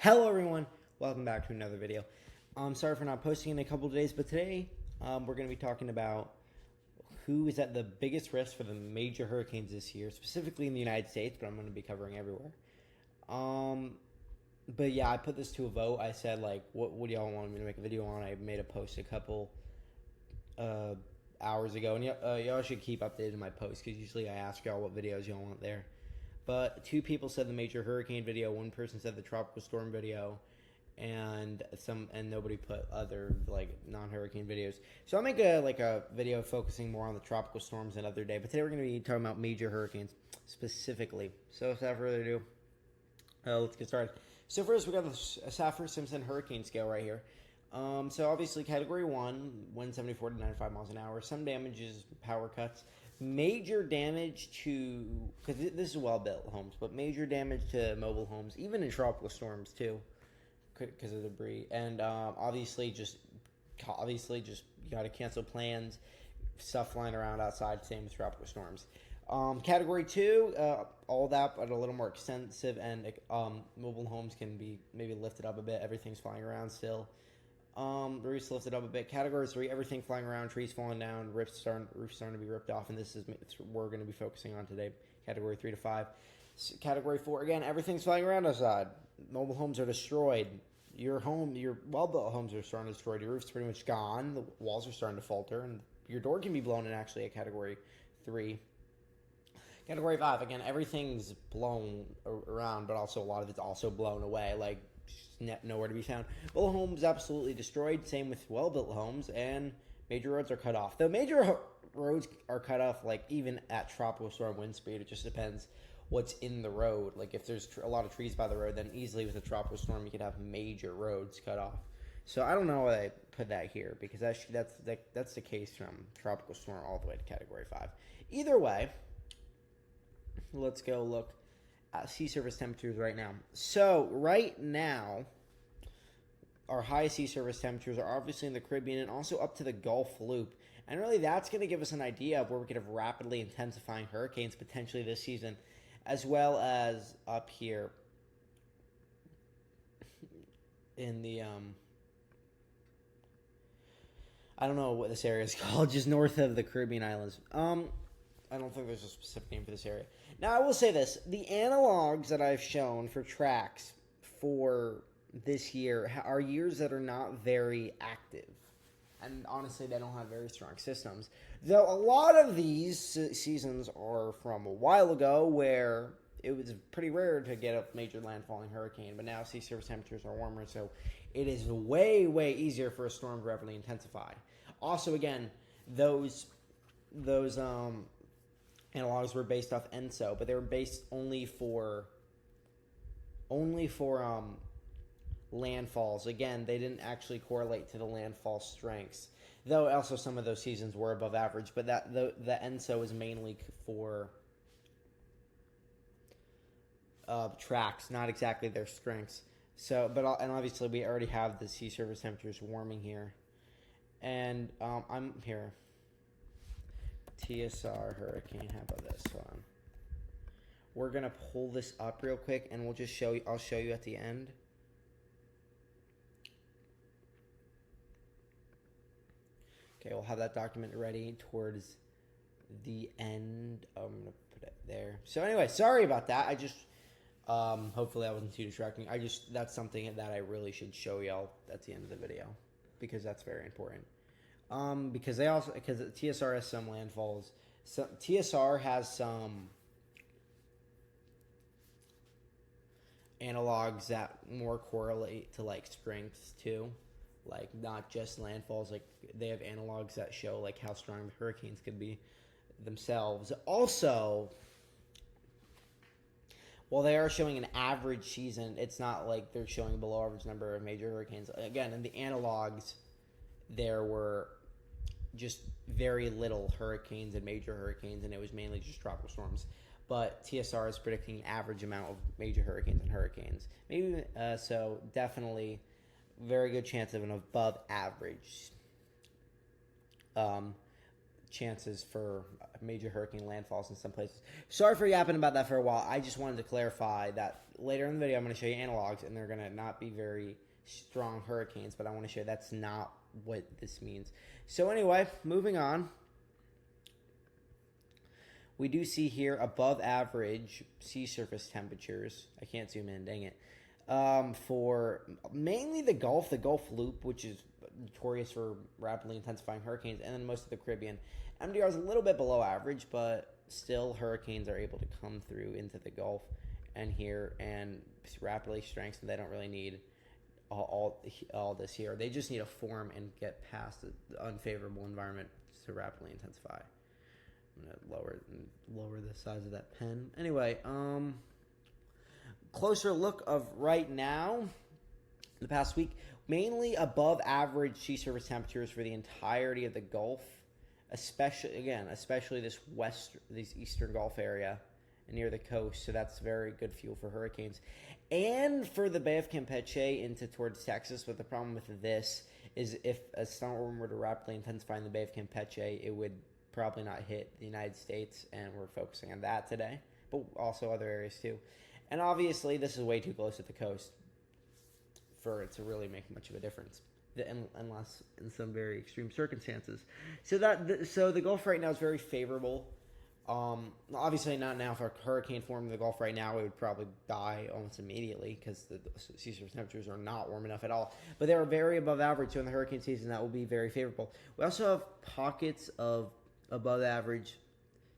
Hello everyone, welcome back to another video. I'm sorry for not posting in a couple of days, but today we're going to be talking about who is at the biggest risk for the major hurricanes this year, specifically in the United States, but I'm going to be covering everywhere. But yeah, I put this to a vote. I said, like, what do y'all want me to make a video on? I made a post a couple hours ago, and y'all should keep updated in my posts, because usually I ask y'all what videos y'all want there. But two people said the major hurricane video, one person said the tropical storm video, and nobody put other like non-hurricane videos. So I'll make a video focusing more on the tropical storms another day. But today we're going to be talking about major hurricanes specifically. So without further ado, let's get started. So first we got the Saffir-Simpson hurricane scale right here. So obviously Category 1, wind 74 to 95 miles an hour. Some damages, power cuts. Major damage to, because this is well-built homes, but major damage to mobile homes, even in tropical storms too, because of debris. And obviously just you got to cancel plans, stuff flying around outside, same with tropical storms. Category 2, all that, but a little more extensive, and mobile homes can be maybe lifted up a bit. Everything's flying around still. The roof's lifted up a bit. Category 3, everything flying around, trees falling down, roofs starting to be ripped off, and this is what we're going to be focusing on today. Category 3 to 5. Category 4, again, everything's flying around outside. Mobile homes are destroyed. Your well-built homes are starting to destroy. Your roof's pretty much gone. The walls are starting to falter, and your door can be blown in actually at Category 3. Category 5, again, everything's blown around, but also a lot of it's also blown away, like nowhere to be found. Mobile homes absolutely destroyed, same with well-built homes, and major roads are cut off. Though major roads are cut off, like even at tropical storm wind speed, it just depends what's in the road. Like if there's a lot of trees by the road, then easily with a tropical storm you could have major roads cut off. So I don't know why I put that here, because that's the case from tropical storm all the way to Category 5. Either way, let's go look at sea surface temperatures right now. So right now, our highest sea surface temperatures are obviously in the Caribbean and also up to the Gulf Loop. And really that's going to give us an idea of where we could have rapidly intensifying hurricanes potentially this season, as well as up here in the, I don't know what this area is called, just north of the Caribbean islands. I don't think there's a specific name for this area. Now, I will say this. The analogs that I've shown for tracks for this year are years that are not very active. And honestly, they don't have very strong systems. Though a lot of these seasons are from a while ago, where it was pretty rare to get a major landfalling hurricane. But now sea surface temperatures are warmer, so it is way, way easier for a storm to rapidly intensify. Also, again, those analogs were based off ENSO, but they were based only for landfalls. Again, they didn't actually correlate to the landfall strengths, though also some of those seasons were above average. But the ENSO is mainly for tracks, not exactly their strengths. So, and obviously we already have the sea surface temperatures warming here, and I'm here. TSR hurricane. How about this? Hold on. We're gonna pull this up real quick, and we'll just show you. I'll show you at the end. Okay, we'll have that document ready towards the end. I'm gonna put it there. So anyway, sorry about that. I just hopefully that wasn't too distracting. That's something that I really should show y'all at the end of the video, because that's very important. Because TSR has some landfalls. So TSR has some analogs that more correlate to like strengths too, like not just landfalls. Like they have analogs that show like how strong the hurricanes could be themselves. Also, while they are showing an average season, it's not like they're showing a below average number of major hurricanes. Again, in the analogs, there were just very little hurricanes and major hurricanes, and it was mainly just tropical storms. But TSR is predicting an average amount of major hurricanes and hurricanes. Maybe so definitely very good chance of an above average chances for major hurricane landfalls in some places. Sorry for yapping about that for a while. I just wanted to clarify that later in the video, I'm going to show you analogs, and they're going to not be very strong hurricanes, but I want to show you that's not what this means. So anyway, moving on. We do see here above average sea surface temperatures. I can't zoom in, dang it. For mainly the Gulf Loop, which is notorious for rapidly intensifying hurricanes, and then most of the Caribbean. MDR is a little bit below average, but still hurricanes are able to come through into the Gulf and here and rapidly strengthen. They don't really need all this here. They just need to form and get past the unfavorable environment to rapidly intensify. I'm gonna lower the size of that pen. Anyway, closer look of right now, the past week, mainly above average sea surface temperatures for the entirety of the Gulf, especially this eastern Gulf area and near the coast. So that's very good fuel for hurricanes, and for the Bay of Campeche into towards Texas. But the problem with this is if a storm were to rapidly intensify in the Bay of Campeche, it would probably not hit the United States, and we're focusing on that today, but also other areas too. And obviously, this is way too close to the coast for it to really make much of a difference, unless in some very extreme circumstances. So the Gulf right now is very favorable. Obviously, not now. If a hurricane formed in the Gulf right now, it would probably die almost immediately because the sea surface temperatures are not warm enough at all. But they are very above average, so in the hurricane season, that will be very favorable. We also have pockets of above average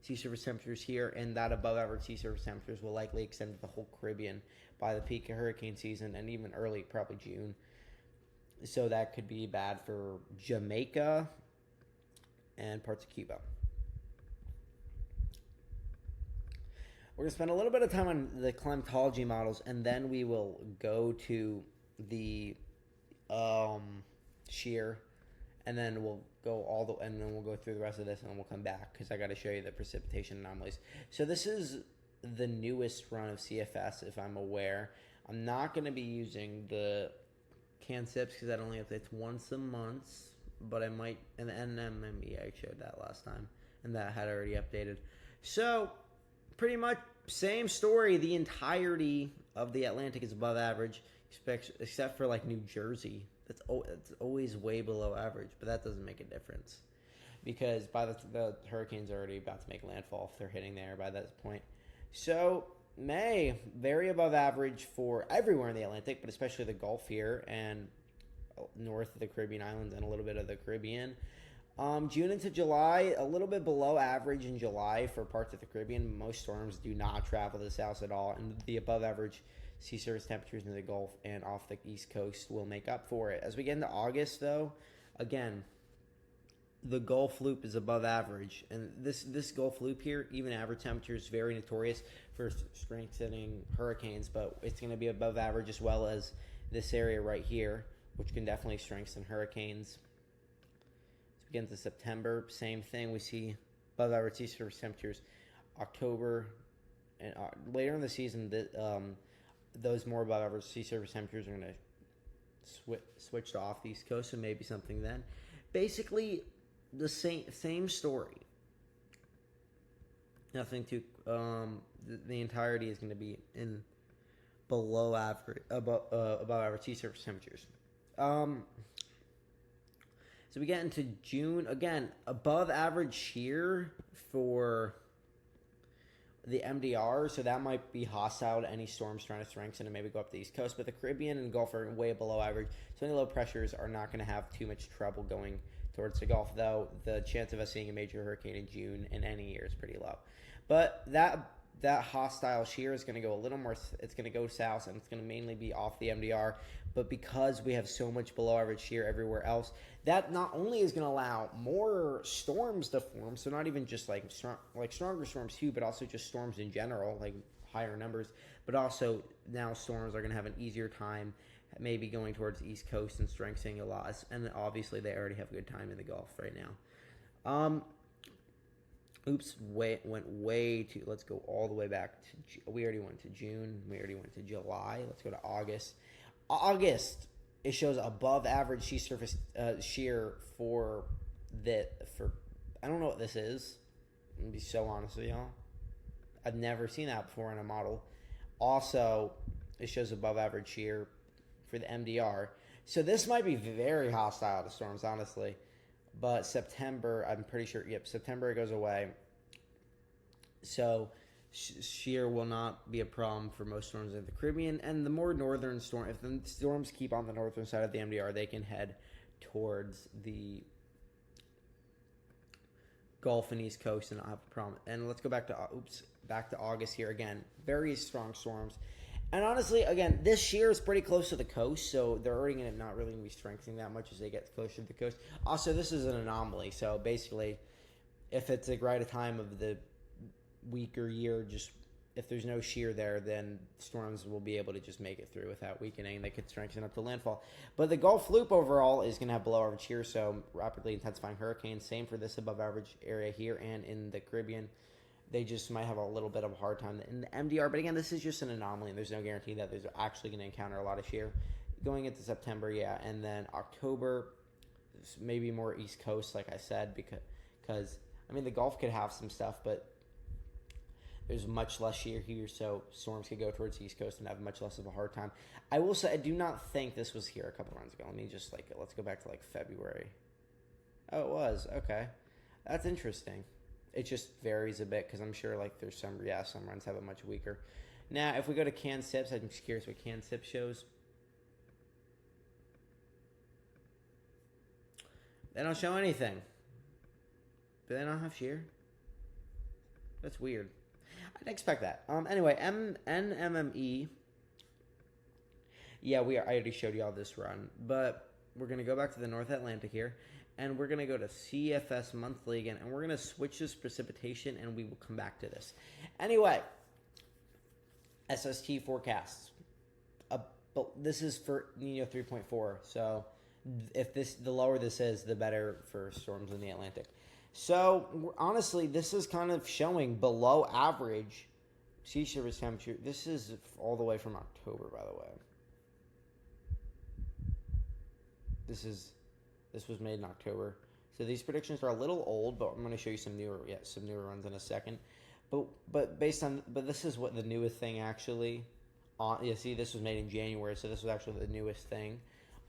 sea surface temperatures here, and that above average sea surface temperatures will likely extend to the whole Caribbean by the peak of hurricane season and even early, probably June. So that could be bad for Jamaica and parts of Cuba. We're going to spend a little bit of time on the climatology models, and then we will go to the Shear, and then we'll go we'll go through the rest of this, and then we'll come back because I got to show you the precipitation anomalies. So this is the newest run of CFS, if I'm aware. I'm not going to be using the CanSIPs because that only updates once a month, but I might, and the NMME, I showed that last time, and that had already updated. So pretty much same story. The entirety of the Atlantic is above average, except for like New Jersey. It's always way below average, but that doesn't make a difference because by the hurricane's already about to make landfall if they're hitting there by that point. So May, very above average for everywhere in the Atlantic, but especially the Gulf here and north of the Caribbean islands and a little bit of the Caribbean. June into July, a little bit below average in July for parts of the Caribbean. Most storms do not travel to the south at all, and the above average sea surface temperatures in the Gulf and off the East Coast will make up for it. As we get into August, though, again, the Gulf Loop is above average. And this Gulf Loop here, even average temperature, is very notorious for strengthening hurricanes, but it's going to be above average as well as this area right here, which can definitely strengthen hurricanes. As we get into September, same thing. We see above average sea surface temperatures. October and later in the season, those more above average sea surface temperatures are going to switch to off the East Coast, and maybe something then. Basically, the same story. Nothing to the entirety is going to be in below average above average sea surface temperatures. So we get into June again, above average shear for the MDR, so that might be hostile to any storms trying to strengthen and maybe go up the East Coast. But the Caribbean and Gulf are way below average, so any low pressures are not going to have too much trouble going towards the Gulf, though the chance of us seeing a major hurricane in June in any year is pretty low. But that hostile shear is going to go a little more, it's going to go south, and it's going to mainly be off the MDR. But because we have so much below average shear everywhere else, that not only is going to allow more storms to form, so not even just like stronger storms too, but also just storms in general, like higher numbers, but also now storms are going to have an easier time maybe going towards the East Coast and strengthening a lot. And obviously they already have a good time in the Gulf right now. Went way too, let's go all the way back to, we already went to June, we already went to July, let's go to August. August, it shows above average sea surface shear for I don't know what this is. I'm gonna be so honest with y'all. I've never seen that before in a model. Also, it shows above average shear for the MDR. So this might be very hostile to storms, honestly. But September, I'm pretty sure, yep, September it goes away. So shear will not be a problem for most storms in the Caribbean. And the more northern storm, if the storms keep on the northern side of the MDR, they can head towards the Gulf and East Coast and not have a problem. And let's go back to August here again. Very strong storms. And honestly, again, this shear is pretty close to the coast, so they're already going to not really be strengthening that much as they get closer to the coast. Also, this is an anomaly, so basically, if it's like right at a time of the week or year, just if there's no shear there, then storms will be able to just make it through without weakening. They could strengthen up to landfall. But the Gulf Loop overall is going to have below average shear, so rapidly intensifying hurricanes. Same for this above average area here and in the Caribbean. They just might have a little bit of a hard time in the MDR. But again, this is just an anomaly, and there's no guarantee that they're actually going to encounter a lot of shear. Going into September, yeah, and then October, maybe more East Coast, like I said, because I mean, the Gulf could have some stuff, but there's much less shear here, so storms could go towards the East Coast and have much less of a hard time. I will say, I do not think this was here a couple runs ago. Let me just, let's go back to, February. Oh, it was. Okay. That's interesting. It just varies a bit because I'm sure, there's some runs have it much weaker. Now, if we go to canned sips, I'm just curious what canned sip shows. They don't show anything. Do they not have shear? That's weird. I'd expect that. Anyway, NMME. Yeah, I already showed you all this run, but we're going to go back to the North Atlantic here, and we're going to go to CFS monthly again, and we're going to switch this precipitation, and we will come back to this. Anyway, SST forecasts. But this is for Nino 3.4, so if the lower this is, the better for storms in the Atlantic. So, honestly, this is kind of showing below average sea surface temperature. This is all the way from October, by the way. This was made in October. So these predictions are a little old, but I'm going to show you some newer runs in a second. But this is what the newest thing actually. You see, this was made in January, so this was actually the newest thing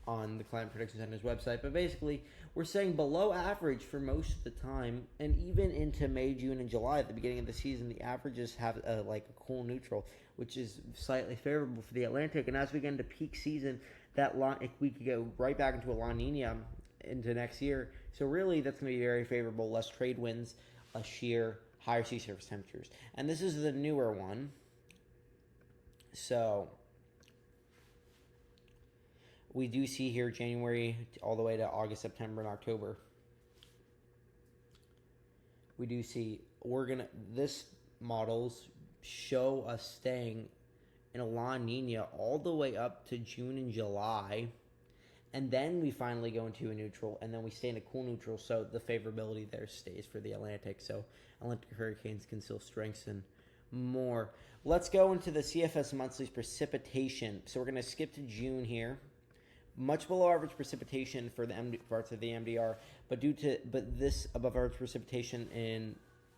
on the Climate Prediction Center's website. But basically, we're saying below average for most of the time, and even into May, June, and July at the beginning of the season, the averages have a cool neutral, which is slightly favorable for the Atlantic. And as we get into peak season, we could go right back into a La Nina into next year. So really, that's going to be very favorable. Less trade winds, less shear, higher sea surface temperatures. And this is the newer one. So we do see here January all the way to August, September, and October. We do see this models show us staying in a La Nina all the way up to June and July. And then we finally go into a neutral, and then we stay in a cool neutral, so the favorability there stays for the Atlantic. So Atlantic hurricanes can still strengthen more. Let's go into the CFS monthly's precipitation. So we're going to skip to June here. Much below average precipitation for the parts of the MDR, but this above average precipitation in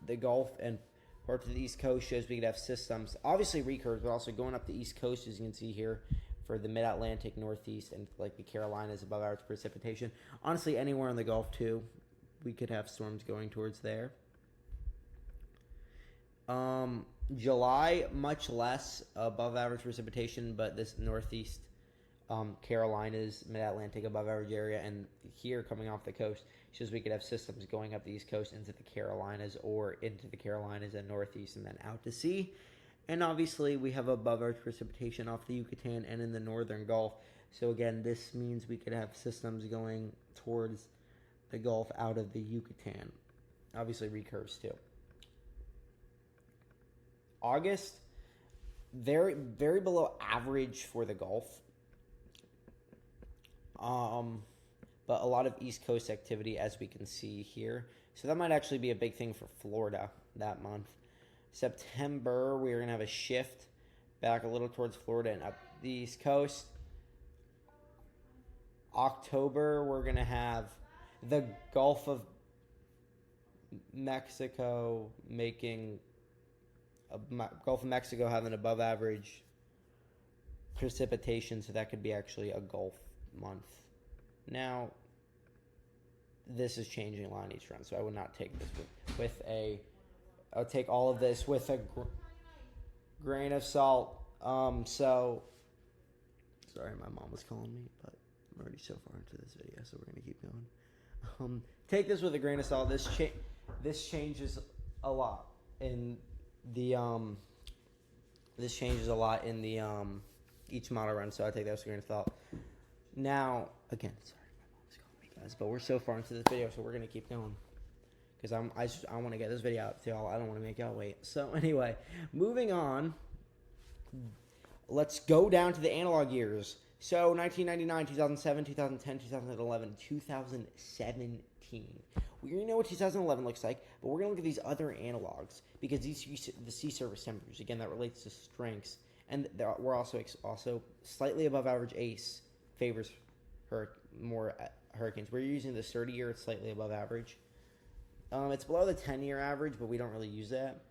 the Gulf and parts of the East Coast shows we could have systems. Obviously recurves, but also going up the East Coast, as you can see here, for the Mid-Atlantic, Northeast, and the Carolinas above average precipitation. Honestly, anywhere in the Gulf too, we could have storms going towards there. July, much less above average precipitation, but this Northeast, Carolinas, Mid-Atlantic above average area, and here coming off the coast shows we could have systems going up the East Coast into the Carolinas or into the Carolinas and Northeast and then out to sea. And obviously we have above average precipitation off the Yucatan and in the Northern Gulf. So again, this means we could have systems going towards the Gulf out of the Yucatan. Obviously recurves too. August, very, very below average for the Gulf. But a lot of East Coast activity, as we can see here. So that might actually be a big thing for Florida that month. September, we're going to have a shift back a little towards Florida and up the East Coast. October, we're going to have the Gulf of Mexico having above average precipitation, so that could be actually a Gulf month. Now, this is changing a lot on each run, so I would not take this with a. I would take all of this with a grain of salt. So, sorry, my mom was calling me, but I'm already so far into this video, so we're gonna keep going. Take this with a grain of salt. This changes a lot in the each model run, so I take that with a grain of salt. Now, again, sorry, my mom's calling me, guys, but we're so far into this video, so we're gonna keep going because I want to get this video out to y'all. I don't want to make y'all wait. So anyway, moving on. Let's go down to the analog years. So 1999, 2007, 2010, 2011, 2017. We already know what 2011 looks like, but we're going to look at these other analogs because these the sea surface temperatures. Again, that relates to strengths. And we're also slightly above average ACE favors more hurricanes. We're using the 30-year, it's slightly above average. It's below the 10-year average, but we don't really use that.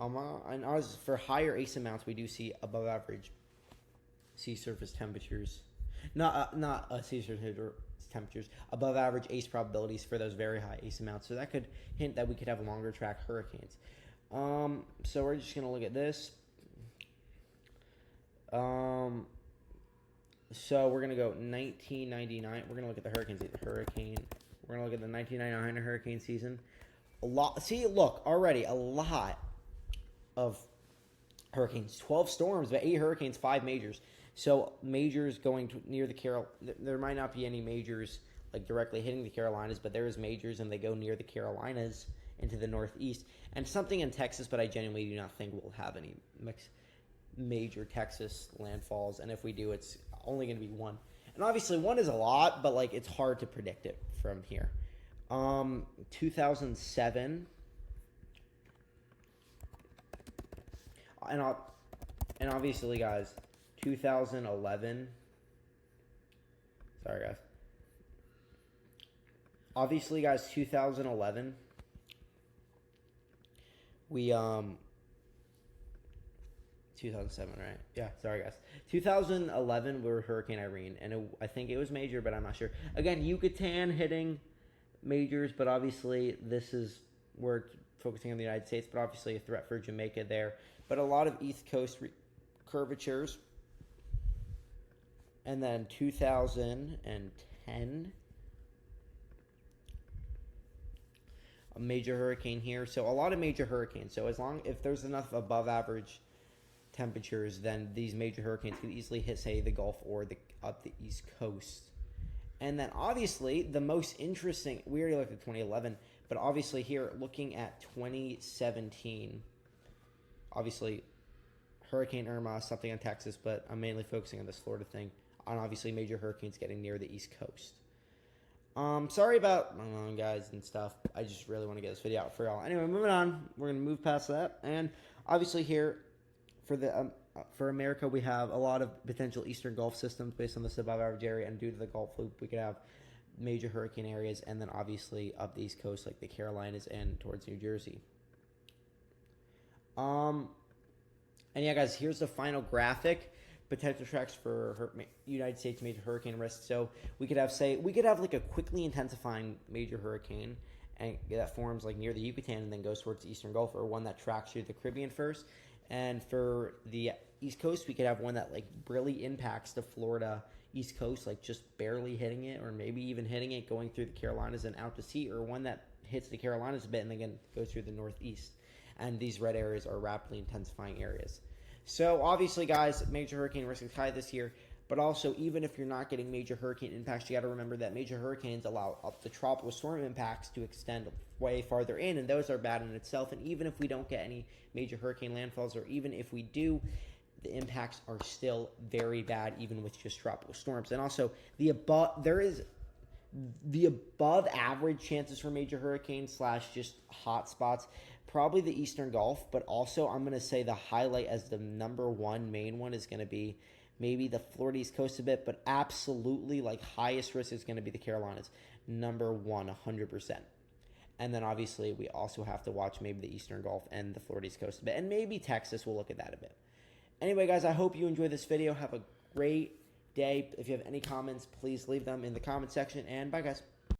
And for higher ACE amounts, we do see above average sea surface temperatures. Not sea surface temperatures, above average ACE probabilities for those very high ACE amounts. So that could hint that we could have longer track hurricanes. So we're just going to look at this. So we're going to go 1999. We're going to look at the hurricanes. We're going to look at the 1999 hurricane season. Already a lot of hurricanes. 12 storms, but 8 hurricanes, 5 majors. So majors going near the there might not be any majors like directly hitting the Carolinas, but there is majors and they go near the Carolinas into the Northeast. And something in Texas, but I genuinely do not think we'll have any major Texas landfalls. And if we do, it's only going to be 1. And obviously 1 is a lot, but like it's hard to predict it from here. 2007. And obviously, guys, 2011. Sorry, guys. Obviously, guys, 2011. We 2007, right? Yeah, sorry, guys. 2011, we were Hurricane Irene, and I think it was major, but I'm not sure. Again, Yucatan hitting majors, but obviously we're focusing on the United States, but obviously a threat for Jamaica there. But a lot of East Coast curvatures. And then 2010, a major hurricane here. So a lot of major hurricanes. So if there's enough above average temperatures, then these major hurricanes can easily hit, say, the Gulf or up the East Coast. And then obviously the most interesting, we already looked at 2011, but obviously here looking at 2017, obviously Hurricane Irma, something in Texas, but I'm mainly focusing on this Florida thing, on obviously major hurricanes getting near the East Coast. Sorry about my own guys and stuff. I just really want to get this video out for y'all. Anyway, moving on. We're going to move past that. And obviously here for America, we have a lot of potential Eastern Gulf systems based on this above average area, and due to the Gulf loop, we could have major hurricane areas, and then obviously up the East Coast like the Carolinas and towards New Jersey. And yeah, guys, here's the final graphic. Potential tracks for United States major hurricane risk. So we could have like a quickly intensifying major hurricane and that forms like near the Yucatan and then goes towards the Eastern Gulf, or one that tracks through the Caribbean first. And for the East Coast, we could have one that like really impacts the Florida East Coast, like just barely hitting it, or maybe even hitting it, going through the Carolinas and out to sea, or one that hits the Carolinas a bit and then goes through the Northeast. And these red areas are rapidly intensifying areas. So obviously, guys, major hurricane risk is high this year. But also, even if you're not getting major hurricane impacts, you got to remember that major hurricanes allow up the tropical storm impacts to extend way farther in, and those are bad in itself. And even if we don't get any major hurricane landfalls, or even if we do, the impacts are still very bad, even with just tropical storms. And also, there is the above average chances for major hurricanes / just hot spots, probably the Eastern Gulf. But also, I'm going to say the highlight as the number one main one is going to be maybe the Florida East Coast a bit, but absolutely like highest risk is going to be the Carolinas, number one, 100%. And then obviously we also have to watch maybe the Eastern Gulf and the Florida East Coast a bit, and maybe Texas. We'll look at that a bit. Anyway, guys, I hope you enjoyed this video. Have a great day. If you have any comments, please leave them in the comment section. And bye, guys.